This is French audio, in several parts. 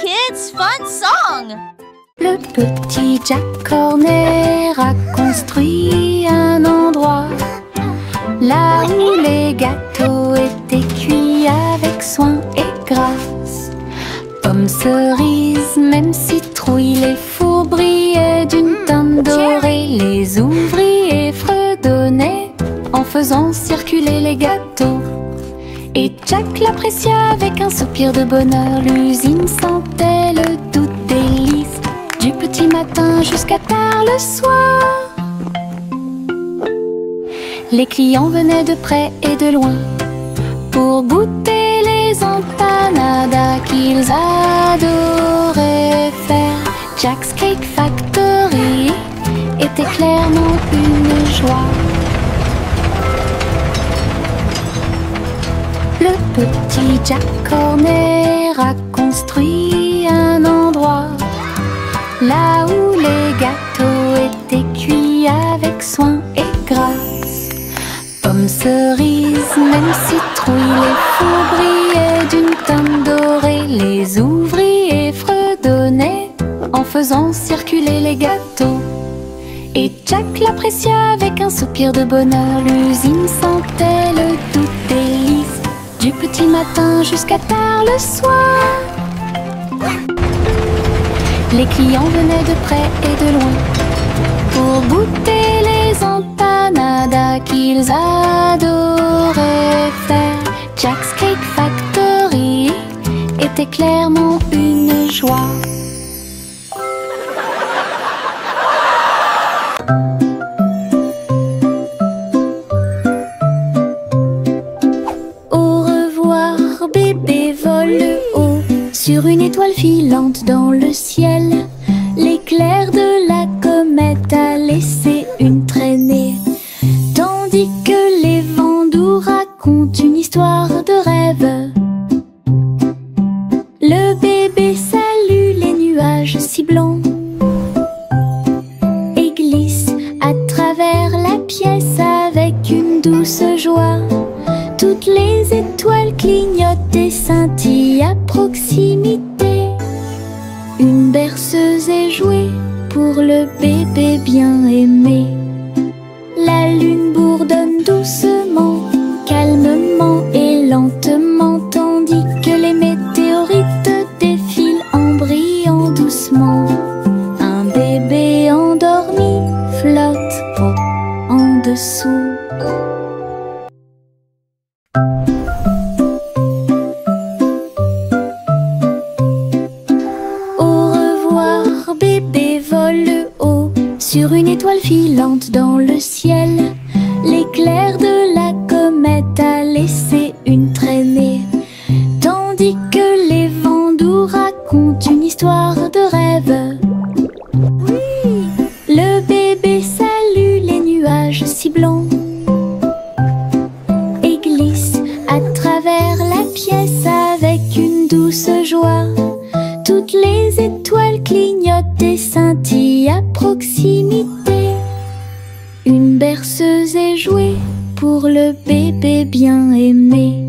kids' fun song. Le petit Jack Horner a construit un endroit là où les gâteaux étaient cuits avec soin et grâce. Pommes, cerises, même citrouilles, les fours brillaient d'une teinte dorée. Les ouvriers fredonnaient en faisant circuler les gâteaux. Et Jack l'apprécia avec un soupir de bonheur. L'usine sentait le doux délice du petit matin jusqu'à tard le soir. Les clients venaient de près et de loin pour goûter les empanadas qu'ils adoraient faire. Jack's Cake Factory était clairement une joie. Le petit Jack Horner a construit un endroit là où les gâteaux étaient cuits avec soin et grâce. Pommes, cerises, même citrouilles, les fours brillaient d'une teinte dorée. Les ouvriers fredonnaient en faisant circuler les gâteaux. Et Jack l'apprécia avec un soupir de bonheur. L'usine sentait le doux délice du petit matin jusqu'à tard le soir. Les clients venaient de près et de loin pour goûter les empanadas qu'ils adoraient faire. Jack's Cake Factory était clairement une joie. Au revoir bébé vole haut sur une étoile filante dans le ciel. L'éclair de la comète a laissé une traînée, tandis que les vents doux racontent une histoire de rêve. Le bébé salue les nuages si blancs et glisse à travers la pièce avec une douce joie. Toutes les étoiles clignotent et scintillent à proximité. Une berceuse est jouée pour le bébé bien aimé. La lune bourdonne doucement, calmement et lentement, tandis que les météorites défilent en brillant doucement. Un bébé endormi flotte en dessous. Sur une étoile filante dans le ciel, l'éclair de la comète a laissé une traînée, tandis que les vents doux racontent une histoire de rêve. Le bébé salue les nuages si blancs et glisse à travers la pièce avec une douce joie. Toutes les étoiles clignotent et scintillent à proximité. Une berceuse est jouée pour le bébé bien aimé.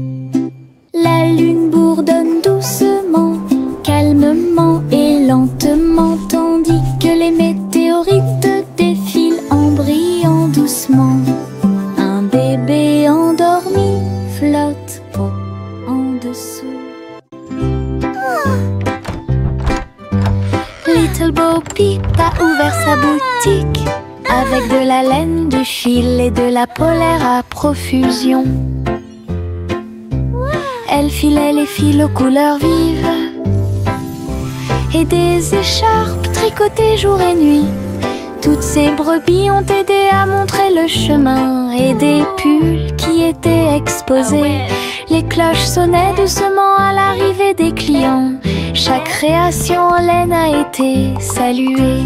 La lune bourdonne doucement, calmement et lentement, tandis que les météorites défilent en brillant doucement. Un bébé endormi flotte en dessous. Little Bo Peep a ouvert sa boutique avec de la laine, du fil et de la polaire à profusion. Elle filait les fils aux couleurs vives et des écharpes tricotées jour et nuit. Toutes ces brebis ont aidé à montrer le chemin et des pulls qui étaient exposés. Les cloches sonnaient doucement à l'arrivée des clients. Chaque création en laine a été saluée.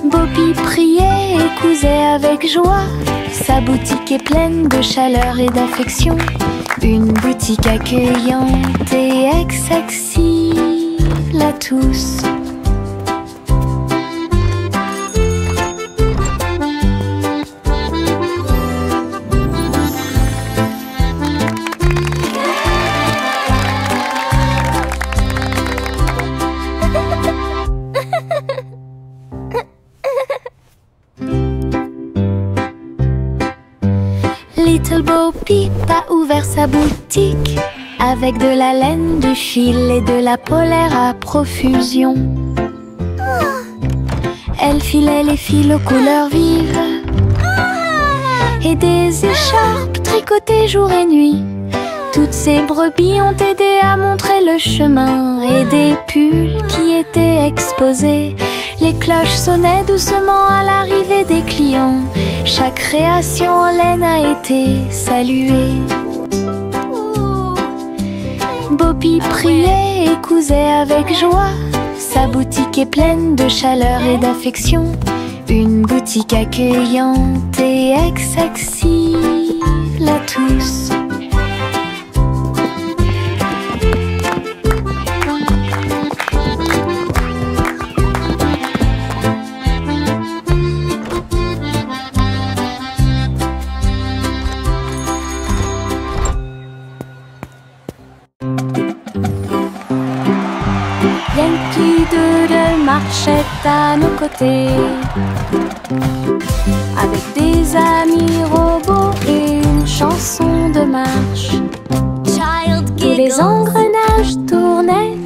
Bobby priait et cousait avec joie. Sa boutique est pleine de chaleur et d'affection. Une boutique accueillante et accessible à tous. Bo Peep a ouvert sa boutique avec de la laine, du fil et de la polaire à profusion. Elle filait les fils aux couleurs vives et des écharpes tricotées jour et nuit. Toutes ces brebis ont aidé à montrer le chemin et des pulls qui étaient exposés. Les cloches sonnaient doucement à l'arrivée des clients. Chaque création en laine a été saluée. Bo Peep priait et cousait avec joie. Sa boutique est pleine de chaleur et d'affection. Une boutique accueillante et accessible à tous. Yankee Doodle marchait à nos côtés, avec des amis robots et une chanson de marche. Tous les engrenages tournaient,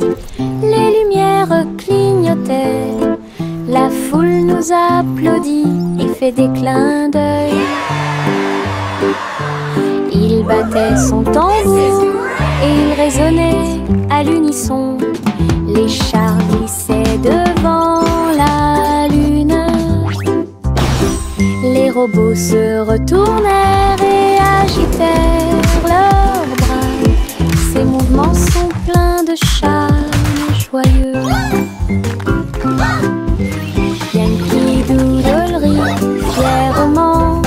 les lumières clignotaient. La foule nous applaudit et fait des clins d'œil. Il battait son tambour et il résonnait à l'unisson. Les chars glissaient devant la lune. Les robots se retournèrent et agitèrent leurs bras. Ces mouvements sont pleins de charme joyeux. Yankee Doodle rit fièrement.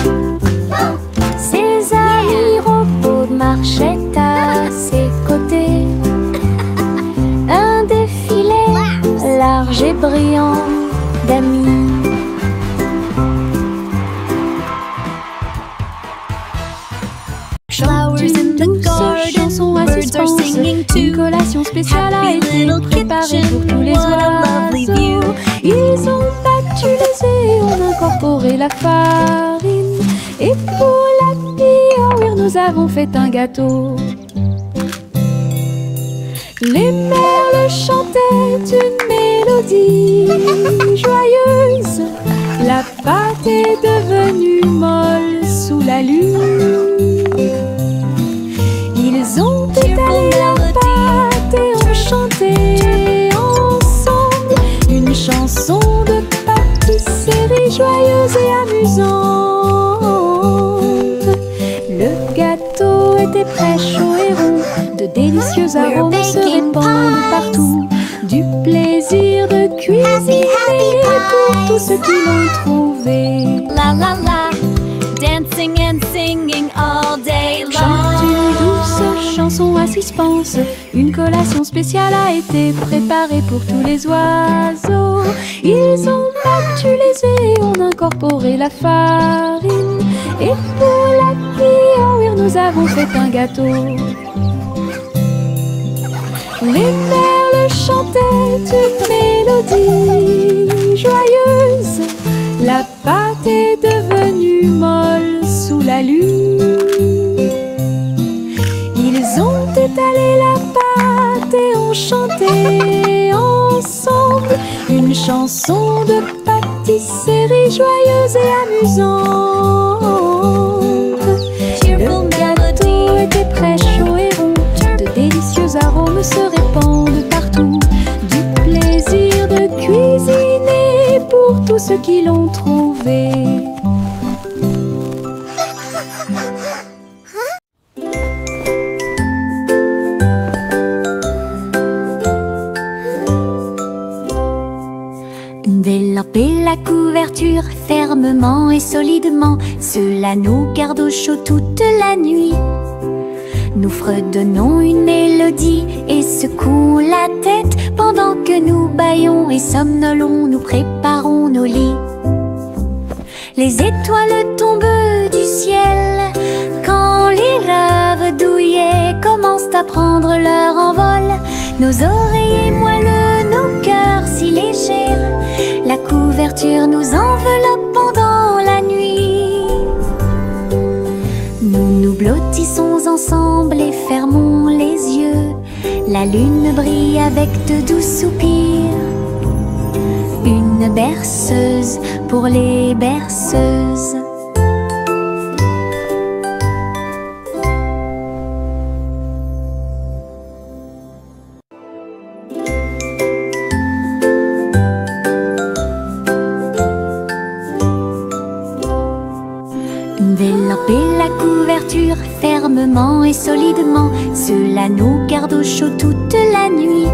Ses amis robots marchaient à ses côtés. Un défilé large et brillant d'amis. Flowers in the garden, birds are singing too. Une collation spéciale a été préparée pour tous les oiseaux. Ils ont battu les œufs et ont incorporé la farine. Et pour l'happy hour, nous avons fait un gâteau. Les merles chantaient une mélodie joyeuse. La pâte est devenue molle sous la lune. Ils ont étalé la pâte et ont chanté ensemble une chanson de pâtisserie joyeuse et amusante. Le gâteau était prêt, chaud et rond. De délicieux arômes se répandent partout. Du plaisir de cuisiner pour tous ceux qui l'ont trouvé. La la la, dancing and singing all day long. Chante une douce chanson à suspense. Une collation spéciale a été préparée pour tous les oiseaux. Ils ont battu les œufs et ont incorporé la farine. Et pour l'happy hour, nous avons fait un gâteau. Les merles chantaient une mélodie joyeuse. La pâte est devenue molle sous la lune. Ils ont étalé la pâte et ont chanté ensemble une chanson de pâtisserie joyeuse et amusante. Le gâteau était prêt, chaud et rond. De délicieux arômes se répandent partout. Du plaisir de cuisiner pour tous ceux qui l'ont trouvé. Délamper la couverture fermement et solidement. Cela nous garde au chaud toute la nuit. Nous fredonnons une mélodie et secouons la tête pendant que nous bâillons et somnolons, nous préparons nos lits. Les étoiles tombent du ciel quand les rêves douillets commencent à prendre leur envol. Nos oreillers moelleux, nos cœurs si légers, la couverture nous enveloppe pendant la nuit. Nous nous blottons blottissons ensemble et fermons les yeux. La lune brille avec de doux soupirs. Une berceuse pour les berceuses. Enveloppez la couverture fermement et solidement. Cela nous garde au chaud toute la nuit.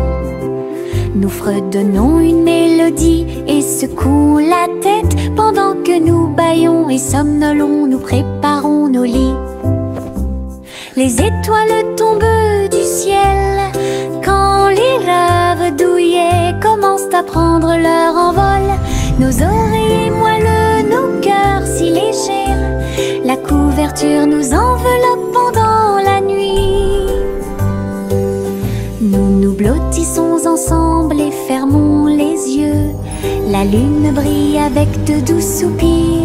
Nous fredonnons une mélodie et secouons la tête pendant que nous bâillons et somnolons, nous préparons nos lits. Les étoiles tombent du ciel quand les rêves douillets commencent à prendre leur envol. Nos oreilles moelleux, nos cœurs si légers. La couverture nous enveloppe pendant la nuit. Nous nous blottissons ensemble et fermons les yeux. La lune brille avec de doux soupirs.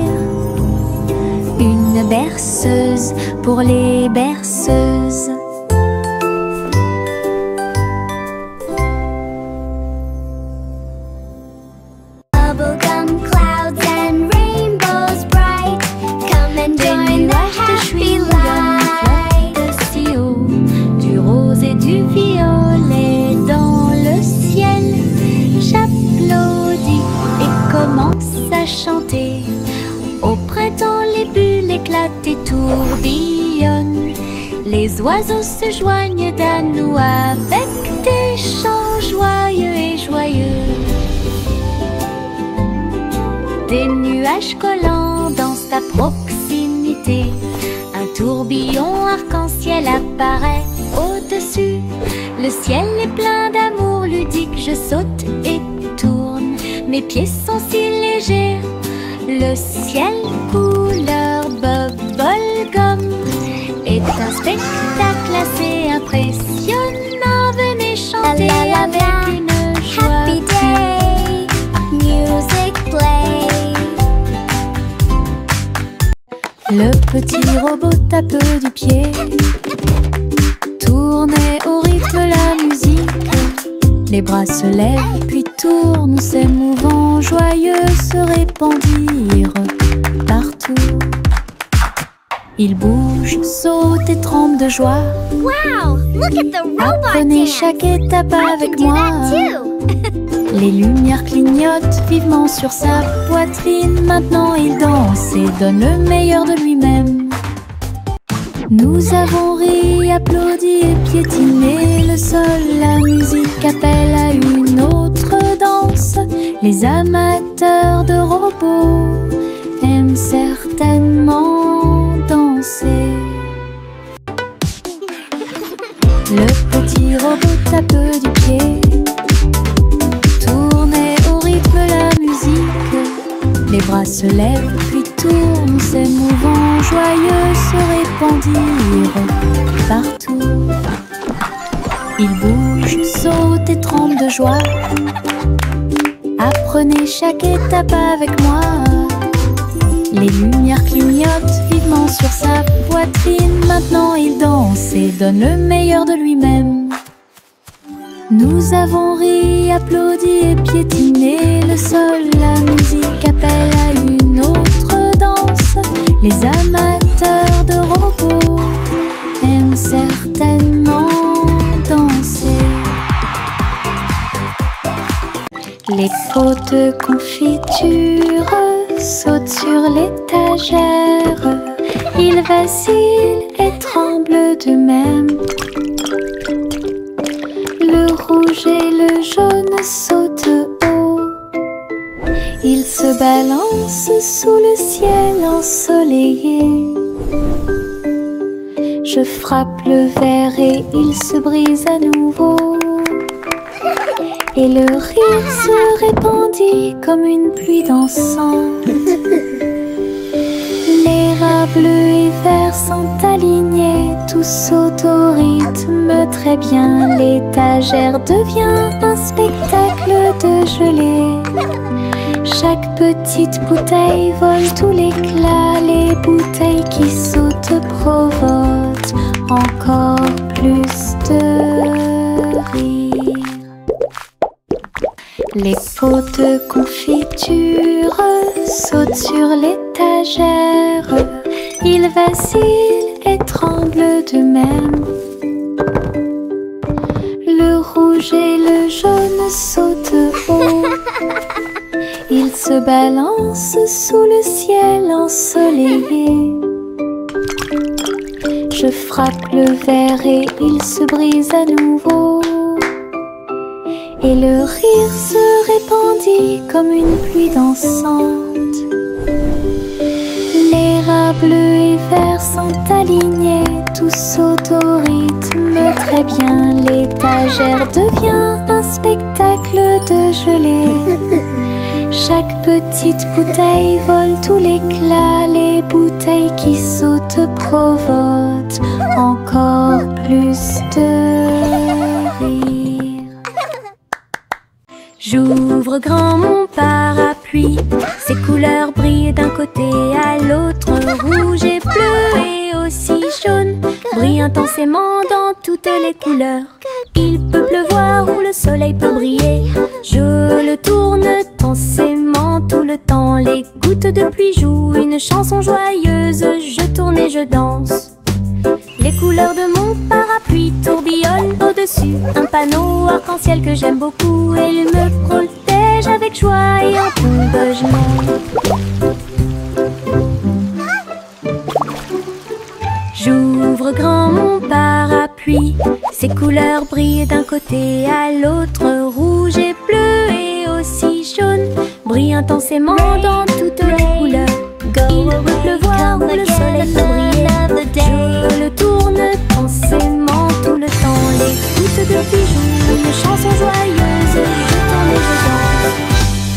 Une berceuse pour les berceuses. Bubblegum clouds and rainbows bright. Come and join the happy light. Si haut, du rose et du violet dans le ciel. J'applaudis et commence à chanter. Au printemps, les bulles éclatent et tourbillonnent. Les oiseaux se joignent à nous avec des chants joyeux et joyeux. Des nuages collants dansent à proximité. Un tourbillon arc-en-ciel apparaît au-dessus. Le ciel est plein d'amour ludique. Je saute et tourne. Mes pieds sont si légers. Le ciel couleur bubblegum est un spectacle assez impressionnant. Venez chanter avec une joie. Happy day, music play. Le petit robot tape du pied, tournez au rythme la musique. Les bras se lèvent puis tournent, ces mouvements joyeux se répandirent partout. Ils bougent, sautent et tremblent de joie. Wow, look at the robot Apprenez dance. chaque étape I avec can do moi. that too. Les lumières clignotent vivement sur sa poitrine. Maintenant il danse et donne le meilleur de lui-même. Nous avons ri, applaudi et piétiné le sol. La musique appelle à une autre danse. Les amateurs de robots aiment certainement danser. Le petit robot tape du pied, tournez au rythme la musique. Les bras se lèvent puis tournent, ces mouvements joyeux se répandirent partout. Ils bougent, sautent et tremblent de joie. Apprenez chaque étape avec moi. Les lumières clignotent vivement sur sa poitrine. Maintenant il danse et donne le meilleur de lui-même. Nous avons ri, applaudi et piétiné le sol. La musique appelle à une autre danse. Les amateurs de robots aiment certainement danser. Les pots de confiture sautent sur l'étagère. Ils vacillent et tremblent d'eux-mêmes. Le rouge et le jaune sautent haut. Ils se balancent sous le ciel ensoleillé. Je frappe le verre et il se brise à nouveau. Et le rire se répandit comme une pluie d'encens. Les rats bleus et verts sont alignés, tous sautent au rythme très bien. L'étagère devient un spectacle de gelée. Chaque petite bouteille vole tout l'éclat. Les bouteilles qui sautent provoquent encore plus de rire. Les pots de confiture sautent sur l'étagère. Ils vacillent et tremblent d'eux-mêmes. Le rouge et le jaune sautent haut. Ils se balancent sous le ciel ensoleillé. Je frappe le verre et il se brise à nouveau. Et le rire se répandit comme une pluie dansante. Les rats bleus et verts sont alignés, tous sautent au rythme très bien. L'étagère devient un spectacle de gelée. Chaque petite bouteille vole tout l'éclat. Les bouteilles qui sautent provoquent encore plus de rire. J'ouvre grand mon parapluie. Ses couleurs brillent d'un côté à l'autre. Rouge et bleu et aussi jaune brillent intensément dans toutes les couleurs. Il peut pleuvoir ou le soleil peut briller. Je le tourne intensément tout le temps. Les gouttes de pluie jouent une chanson joyeuse. Je tourne et je danse. Les couleurs de mon parapluie tourbillonnent au-dessus. Un panneau arc-en-ciel que j'aime beaucoup. Et il me protège avec joie et encouragement. J'ouvre grand mon parapluie. Ses couleurs brillent d'un côté à l'autre. Rouge et bleu et aussi jaune brillent intensément dans toutes les couleurs. Il peut pleuvoir ou le soleil peut briller. Je le tourne intensément tout le temps. Les gouttes de pluie jouent une chanson joyeuse. Je tourne et je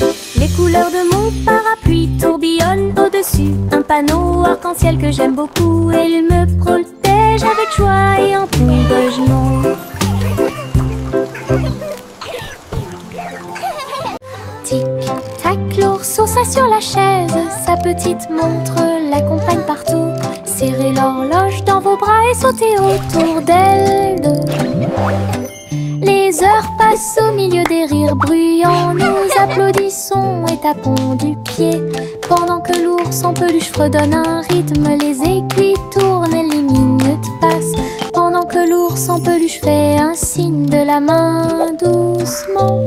danse. Les couleurs de mon parapluie tourbillonnent au-dessus. Un panneau arc-en-ciel que j'aime beaucoup. Et il me protège avec joie et encouragement. Tic-tac, l'ourson s'assoit sur la chaise. Sa petite montre l'accompagne partout. Serrez l'horloge dans vos bras et sautez autour d'elle deux. Les heures passent au milieu des rires bruyants. Nous applaudissons et tapons du pied. Pendant que l'ours en peluche fredonne un rythme, les aiguilles tournent et les minutes passent. Pendant que l'ours en peluche fait un signe de la main doucement.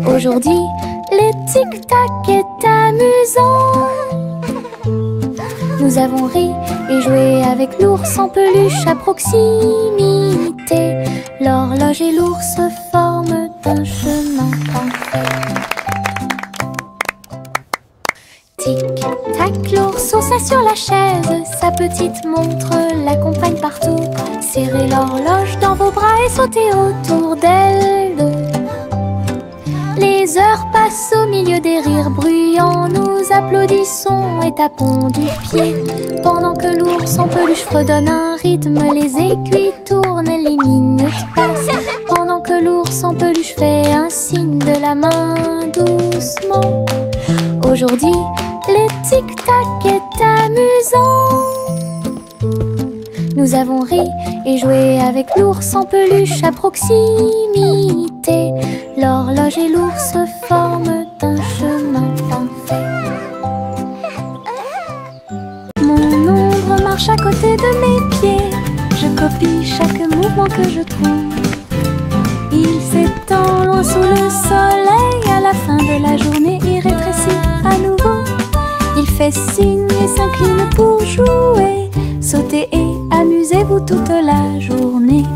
Aujourd'hui, le tic-tac est amusant. Nous avons ri et joué avec l'ours en peluche à proximité. L'horloge et l'ours forment un chemin parfait. Tic-tac, l'ourson s'assoit sur la chaise. Sa petite montre l'accompagne partout. Serrez l'horloge dans vos bras et sautez autour d'elle deux. Les heures passent au milieu des rires bruyants. Nous applaudissons et tapons du pied. Pendant que l'ours en peluche fredonne un rythme, les aiguilles tournent et les minutes passent. Pendant que l'ours en peluche fait un signe de la main doucement. Aujourd'hui, le tic-tac est amusant. Nous avons ri et joué avec l'ours en peluche à proximité. L'horloge et l'ours forment un chemin parfait. Mon ombre marche à côté de mes pieds. Je copie chaque mouvement que je trouve. Il s'étend loin sous le soleil. À la fin de la journée, il rétrécit à nouveau. Il fait signe et s'incline pour jouer. Sautez et amusez-vous toute la journée.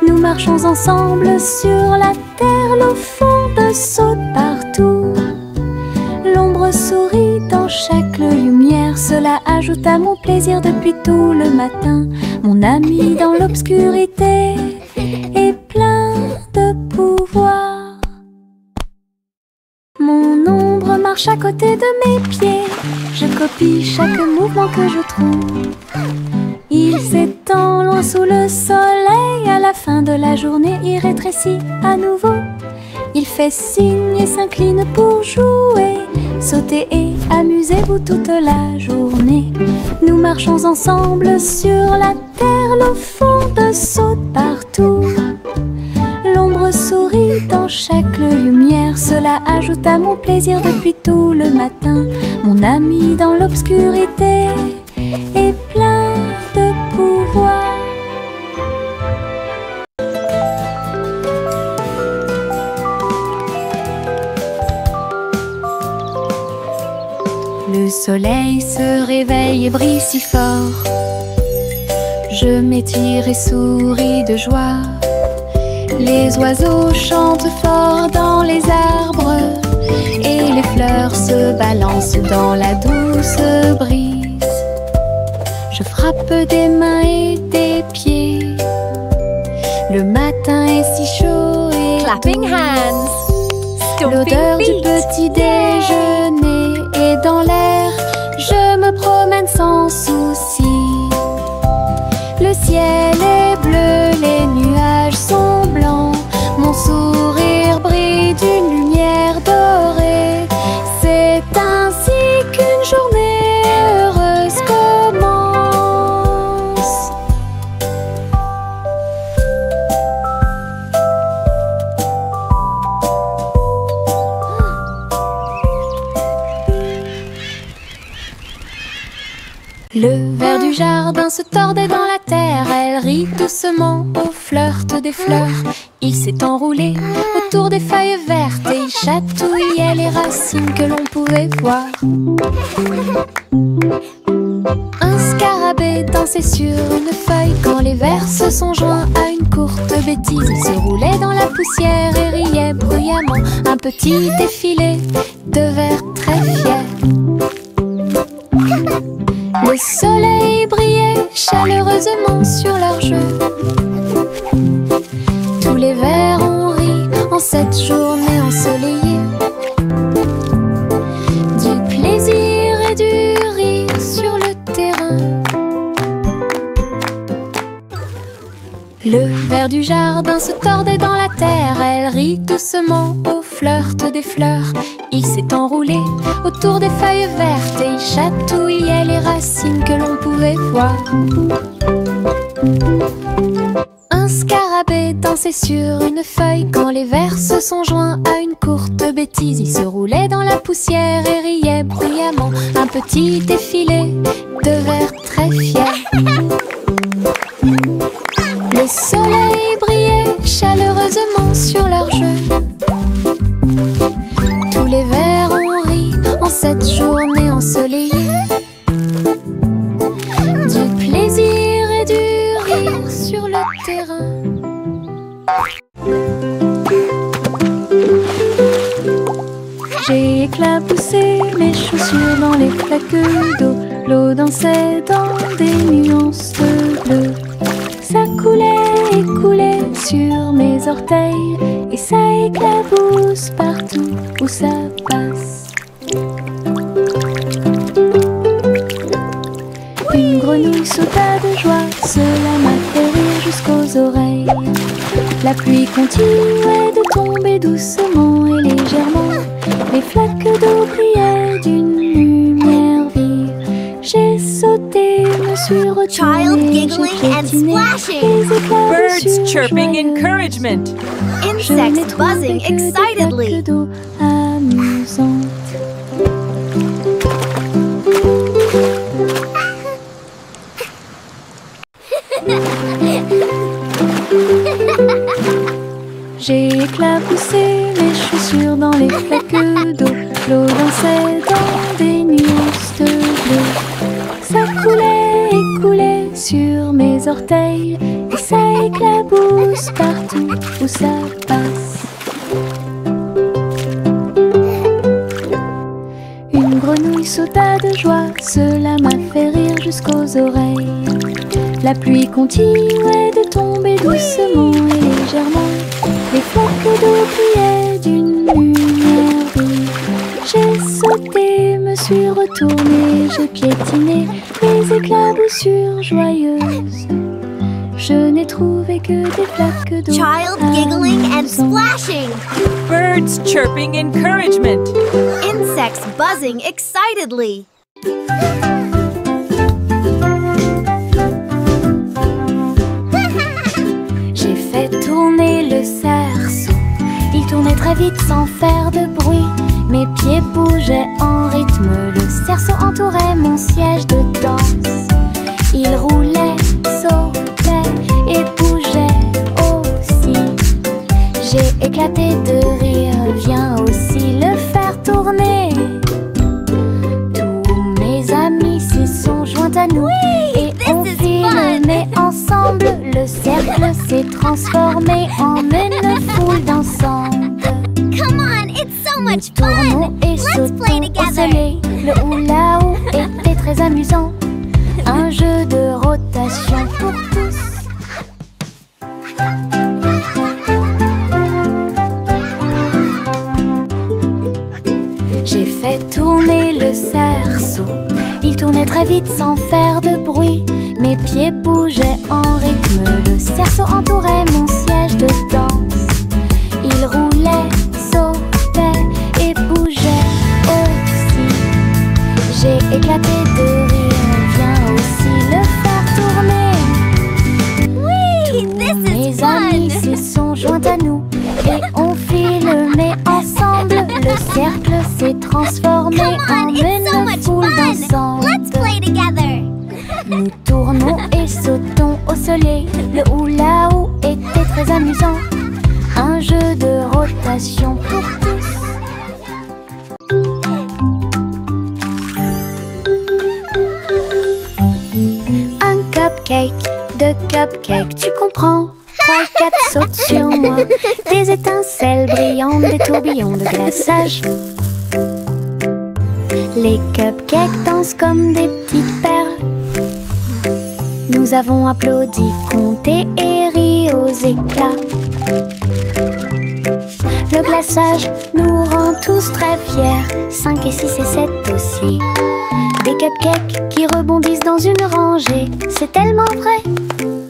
Nous marchons ensemble sur la terre. L'eau fonde saute partout. L'ombre sourit dans chaque lumière. Cela ajoute à mon plaisir depuis tout le matin. Mon ami dans l'obscurité est plein de pouvoir. Mon ombre marche à côté de mes pieds. Je copie chaque mouvement que je trouve. Il s'étend loin sous le soleil. À la fin de la journée, il rétrécit à nouveau. Il fait signe et s'incline pour jouer. sautez et amusez-vous toute la journée. Nous marchons ensemble sur la terre, l'eau fonde saute partout. L'ombre sourit dans chaque lumière, cela ajoute à mon plaisir depuis tout le matin. Mon ami dans l'obscurité est plein de pouvoir. Le soleil se réveille et brille si fort. Je m'étire et souris de joie. Les oiseaux chantent fort dans les arbres et les fleurs se balancent dans la douce brise. Je frappe des mains et des pieds. Le matin est si chaud et Clapping hands. l'odeur du Stomping feet. petit déjeuner est dans l'air. Je me promène sans souci. Le ciel est bleu, les nuages sont blancs. Mon sourire brille d'une lumière dorée. C'est ainsi qu'une journée heureuse commence. Le ver du jardin se tordait dans la terre. Elle rit doucement au flirt des fleurs. Il s'est enroulé autour des feuilles vertes et il chatouillait les racines que l'on pouvait voir. Un scarabée dansait sur une feuille quand les vers se sont joints à une courte bêtise. Il se roulait dans la poussière et riait bruyamment. Un petit défilé de vers très fiers. Le soleil brillait chaleureusement sur leur jeu. Tous les vers ont ri en cette journée ensoleillée. Du plaisir et du rire sur le terrain. Le ver du jardin se tordait dans la terre. Elle rit doucement au flirt des fleurs. Il s'est enroulé autour des feuilles vertes et il chatouillait les racines que l'on pouvait voir. Un scarabée dansait sur une feuille quand les vers se sont joints à une courte bêtise. Il se roulait dans la poussière et riait bruyamment. Un petit défilé de vers très fiers. Le soleil brillait chaleureusement sur leur jeu. Tous les vers ont ri en cette journée ensoleillée. Du plaisir et du rire sur le terrain. J'ai éclaboussé mes chaussures dans les flaques d'eau. L'eau dansait dans des nuances de bleu. Ça coulait et coulait sur mes orteils et ça éclabousse partout où ça passe. Une grenouille sauta de joie, cela m'a fait rire jusqu'aux oreilles. La pluie continuait de tomber doucement et légèrement. Les flaques d'eau brillaient d'une lumière vive. J'ai sauté, me suis Child retournée, j'ai giggling and piétiné splashing. les éclats de Birds chirping joyeux. encouragement. Je n'ai Insects trouvé buzzing que des excitedly. flaques d'eau amusantes. J'ai éclaboussé mes chaussures dans les flaques d'eau. L'eau dansait dans des nuances de bleu. Ça coulait et coulait sur mes orteils et ça éclabousse partout où ça passe. Une grenouille sauta de joie, cela m'a fait rire jusqu'aux oreilles. La pluie continuait de tomber doucement et légèrement. Les flaques d'eau brillaient d'une lumière vive. J'ai sauté, me suis retournée, j'ai piétiné les éclaboussures joyeuses. Je n'ai trouver que des flaques d'eau. Child giggling and splashing. Birds chirping encouragement. Insects buzzing excitedly. J'ai fait tourner le cerceau. Il tournait très vite sans faire de bruit. Mes pieds bougeaient en rythme. Le cerceau entourait mon siège de danse. Il roulait, sautait et bougeait aussi. J'ai éclaté de rire. Viens aussi le faire tourner. Tous mes amis s'y sont joints à nous. Et on filmait ensemble. Le cercle s'est transformé en une foule dansante. Come on, it's so Nous much tournons fun. et Let's play sautons au together. soleil. Le hula-hoop était très amusant. Un jeu de rotation pour tous. J'ai fait tourner le cerceau. Il tournait très vite sans faire de bruit. Mes pieds bougeaient en rythme. Le cerceau entourait mon siège de danse. Il roulait, sautait et bougeait aussi. J'ai éclaté de rire. Viens aussi le faire tourner. Whee! This is Mes amis fun. s'y sont joints à nous. Et on filmait ensemble. Le cercle s'est transformé Come en on, it's so une much foule fun. dansante. Let's play together. Nous tournons et sautons au soleil. Le hula-hoop était très amusant. Un jeu de rotation pour tous. Un cupcake, deux cupcakes, tu comprends? 3 et 4 sautent sur moi. Des étincelles brillantes, des tourbillons de glaçage. Les cupcakes dansent comme des petites perles. Nous avons applaudi, compté et ri aux éclats. Le glaçage nous rend tous très fiers. 5 et 6 et 7 aussi. Des cupcakes qui rebondissent dans une rangée. C'est tellement vrai.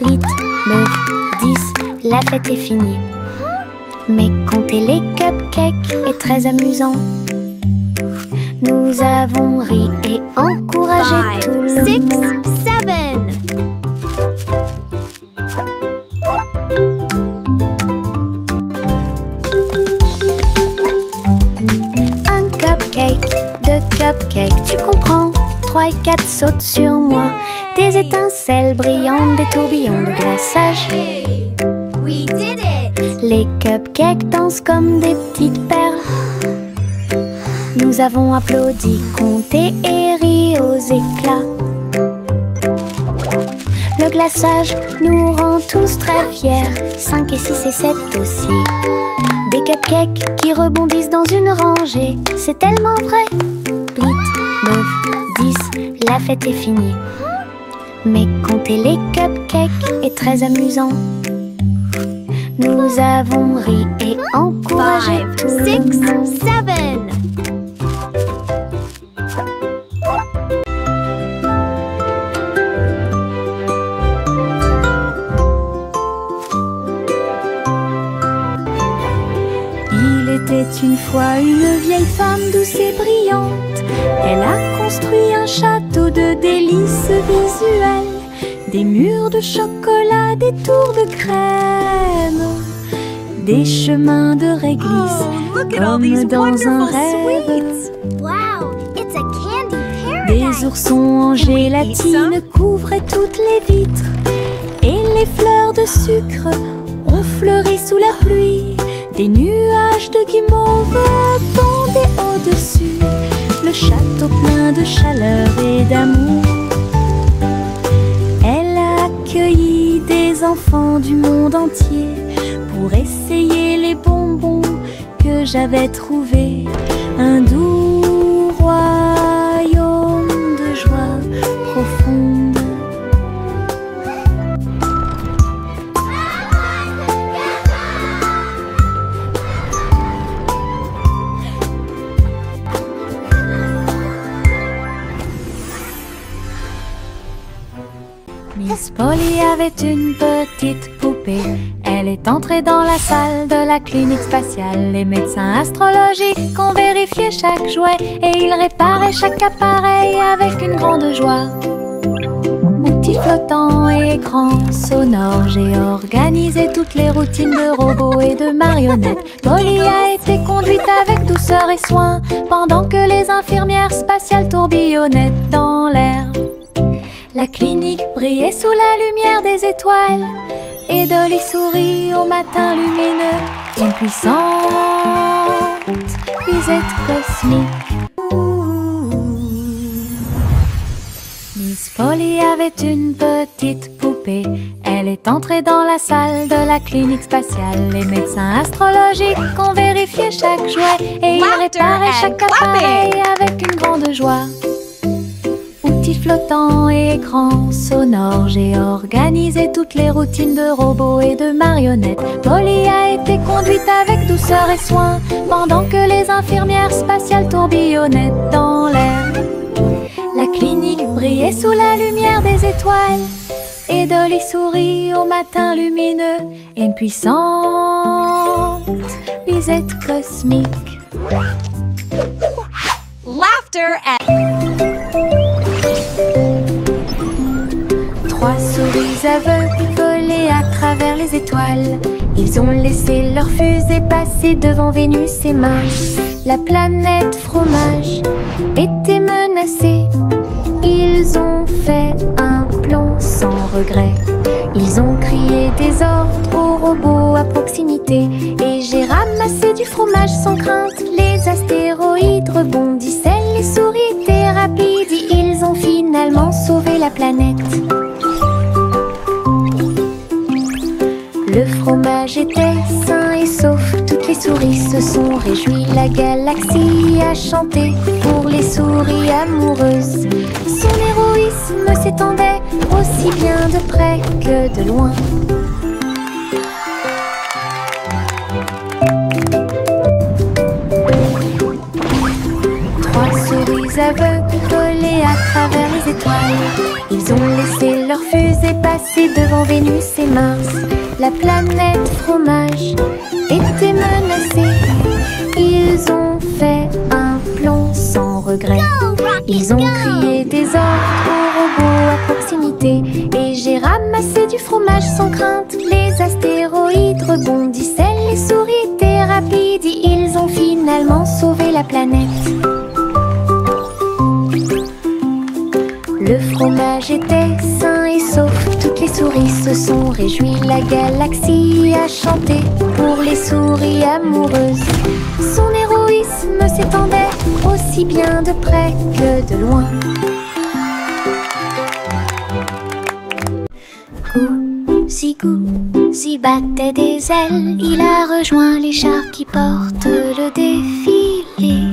8, 9, 10, la fête est finie. Mais compter les cupcakes est très amusant. Nous avons ri et encouragé tout 5, le 6, monde. 7. Un cupcake, deux cupcakes, tu comprends? 3 et 4 sautent sur moi. Des étincelles brillantes, des tourbillons de glaçage. Hey, we did it. Les cupcakes dansent comme des petites perles. Nous avons applaudi, compté et ri aux éclats. Le glaçage nous rend tous très fiers. 5 et 6 et 7 aussi. Des cupcakes qui rebondissent dans une rangée. C'est tellement vrai. 8, 9, 10, la fête est finie. Mais compter les cupcakes est très amusant. Nous avons ri et encouragé 5, tout le 6, monde. 7. Il était une fois une vieille femme douce et brillante. Elle a construit un château de délices visuelles. Des murs de chocolat, des tours de crème, des chemins de réglisse, Look at all these comme dans un wonderful rêve. sweets. Wow, it's a candy Des paradise. oursons en gélatine couvraient toutes les vitres. Et les fleurs de sucre ont fleuri sous la pluie. Des nuages de guimauve tombaient au-dessus. Le château plein de chaleur et d'amour. Elle a accueilli des enfants du monde entier pour essayer les bonbons que j'avais trouvés. Un doux royaume de joie profonde. Miss Polly avait une petite poupée. Elle est entrée dans la salle de la clinique spatiale. Les médecins astrologiques ont vérifié chaque jouet et ils réparaient chaque appareil avec une grande joie. Outils flottants et écrans sonores, j'ai organisé toutes les routines de robots et de marionnettes. Polly a été conduite avec douceur et soin pendant que les infirmières spatiales tourbillonnaient dans l'air. La clinique brillait sous la lumière des étoiles et Dolly sourit au matin lumineux. Une puissante visite cosmique. Miss Polly avait une petite poupée. Elle est entrée dans la salle de la clinique spatiale. Les médecins astrologiques ont vérifié chaque jouet et ils réparaient chaque appareil avec une grande joie. Outils flottants et écrans sonores, j'ai organisé toutes les routines de robots et de marionnettes. Polly a été conduite avec douceur et soin pendant que les infirmières spatiales tourbillonnaient dans l'air. La clinique brillait sous la lumière des étoiles et Dolly sourit au matin lumineux. Une puissante visite cosmique. Laughter at... Trois souris aveugles volaient à travers les étoiles. Ils ont laissé leur fusée passer devant Vénus et Mars. La planète fromage était menacée. Ils ont fait un plan sans regret. Ils ont crié des ordres aux robots à proximité. Et j'ai ramassé du fromage sans crainte. Les astéroïdes rebondissaient, les souris étaient rapides. Ils ont finalement sauvé la planète. Le fromage était sain et sauf. Toutes les souris se sont réjouies. La galaxie a chanté pour les souris amoureuses. Son héroïsme s'étendait aussi bien de près que de loin. Trois souris aveugles volaient à travers les étoiles. Ils ont laissé leur fusée passer devant Vénus et Mars. La planète fromage était menacée. Ils ont fait un plan sans regret. Ils ont crié des ordres aux robots à proximité. Et j'ai ramassé du fromage sans crainte. Les astéroïdes rebondissaient, les souris étaient rapides. Ils ont finalement sauvé la planète. Le fromage était sain et sauf. Toutes les souris se sont réjouies. La galaxie a chanté pour les souris amoureuses. Son héroïsme s'étendait aussi bien de près que de loin. Gousi battait des ailes. Il a rejoint les chars qui portent le défilé.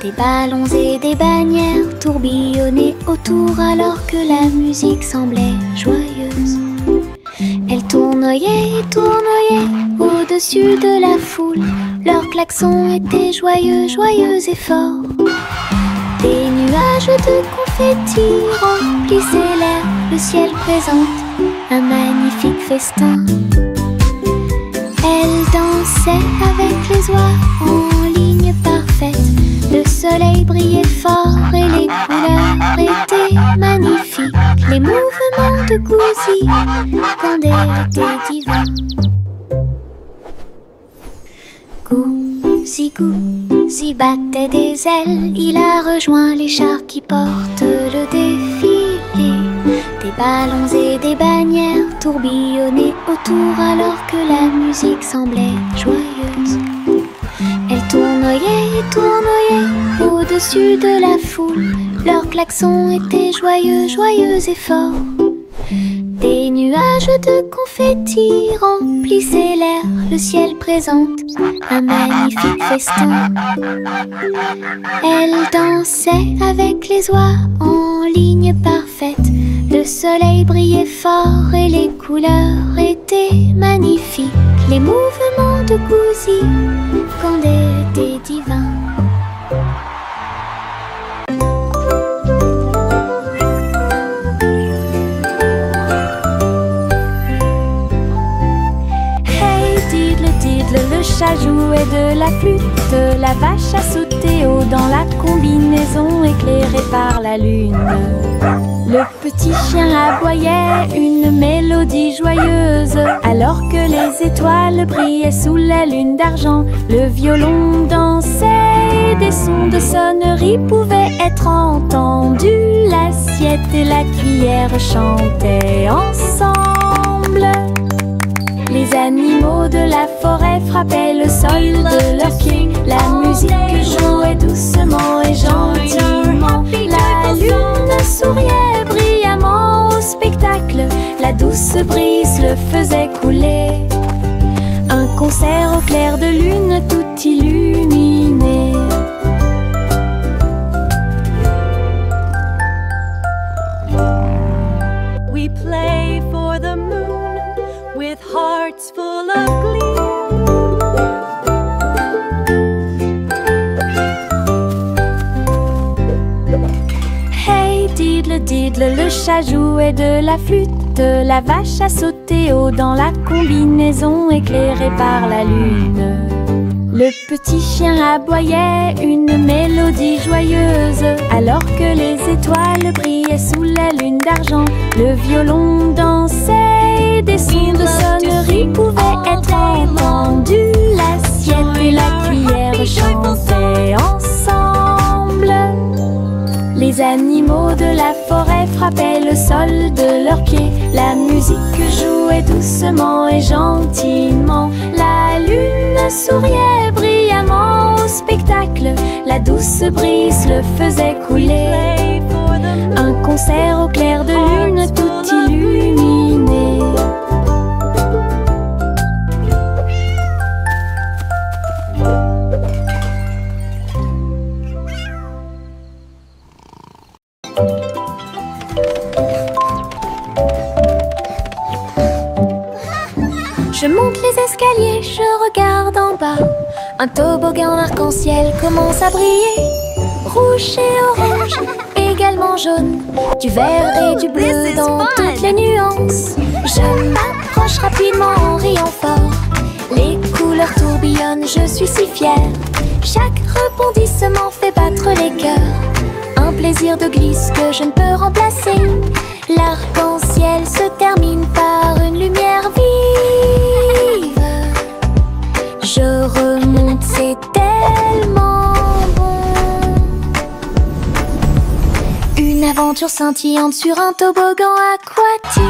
Des ballons et des bannières tourbillonnaient autour alors que la musique semblait joyeuse. Elle tournoyait et tournoyait au-dessus de la foule. Leurs klaxons étaient joyeux, joyeux et forts. Des nuages de confettis remplissaient l'air. Le ciel présente un magnifique festin. Elle dansait avec les oies en ligne parfaite. Le soleil brillait fort et les couleurs étaient magnifiques. Les mouvements de Gousi quand elle était divin. Gousi battait des ailes. Il a rejoint les chars qui portent le défilé. Des ballons et des bannières tourbillonnaient autour alors que la musique semblait joyeuse. Elle tournoyait et tournoyait au-dessus de la foule. Leurs klaxons étaient joyeux, joyeux et forts. Des nuages de confettis remplissaient l'air. Le ciel présente un magnifique festin. Elle dansait avec les oies en ligne parfaite. Le soleil brillait fort et les couleurs étaient magnifiques. Les mouvements de Gousi quand elle était divin. chat jouait de la flûte, la vache a sauté haut dans la combinaison éclairée par la lune. Le petit chien aboyait une mélodie joyeuse, alors que les étoiles brillaient sous la lune d'argent. Le violon dansait et des sons de sonnerie pouvaient être entendus. L'assiette et la cuillère chantaient ensemble. Les animaux de la forêt frappaient le sol de leurs pieds. La musique jouait doucement et gentiment. La lune souriait brillamment au spectacle. La douce brise le faisait couler. Un concert au clair de lune tout illuminé. We play for the moon with hearts full of glee. Hey diddle diddle, le chat jouait de la flûte, la vache a sauté haut dans la combinaison éclairée par la lune. Le petit chien aboyait une mélodie joyeuse, alors que les étoiles brillaient sous la lune d'argent. Le violon dansait et des sons de sonnerie pouvaient être entendus. L'assiette et la cuillère chantaient ensemble. Les animaux de la forêt frappaient le sol de leurs pieds. La musique jouait doucement et gentiment. La lune souriait brillamment au spectacle. La douce brise le faisait couler. Un concert au clair de lune tout illuminé. Je monte les escaliers, je regarde en bas. Un toboggan arc-en-ciel commence à briller. Rouge et orange, également jaune. Du vert et du bleu dans toutes les nuances. Je m'approche rapidement en riant fort. Les couleurs tourbillonnent, je suis si fière. Chaque rebondissement fait battre les cœurs. Un plaisir de glisse que je ne peux remplacer. L'arc-en-ciel se termine par une lumière vive. Je remonte, c'est tellement bon. Une aventure scintillante sur un toboggan aquatique.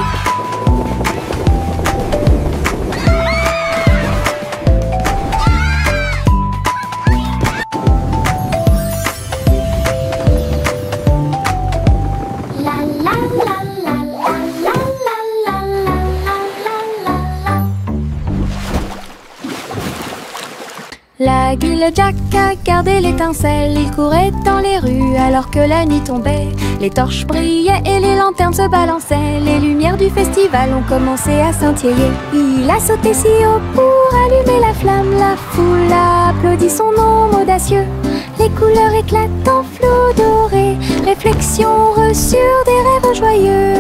Le Jack a gardé l'étincelle, il courait dans les rues alors que la nuit tombait. Les torches brillaient et les lanternes se balançaient. Les lumières du festival ont commencé à scintiller. Il a sauté si haut pour allumer la flamme. La foule a applaudi son nom audacieux. Les couleurs éclatent en flot doré. Réflexion reçue des rêves joyeux.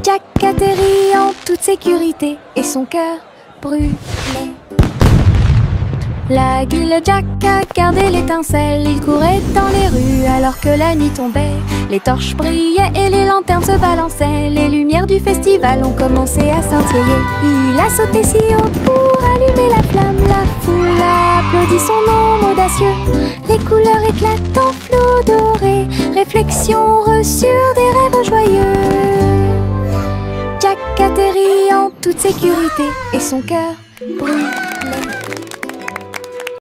Jack atterrit en toute sécurité et son cœur brûlait. Le Jack a gardé l'étincelle, il courait dans les rues alors que la nuit tombait. Les torches brillaient et les lanternes se balançaient. Les lumières du festival ont commencé à scintiller. Il a sauté si haut pour allumer la flamme. La foule a applaudi son nom audacieux. Les couleurs éclatent en flot doré. Réflexion reçue des rêves joyeux. Jack atterrit en toute sécurité et son cœur brûlait.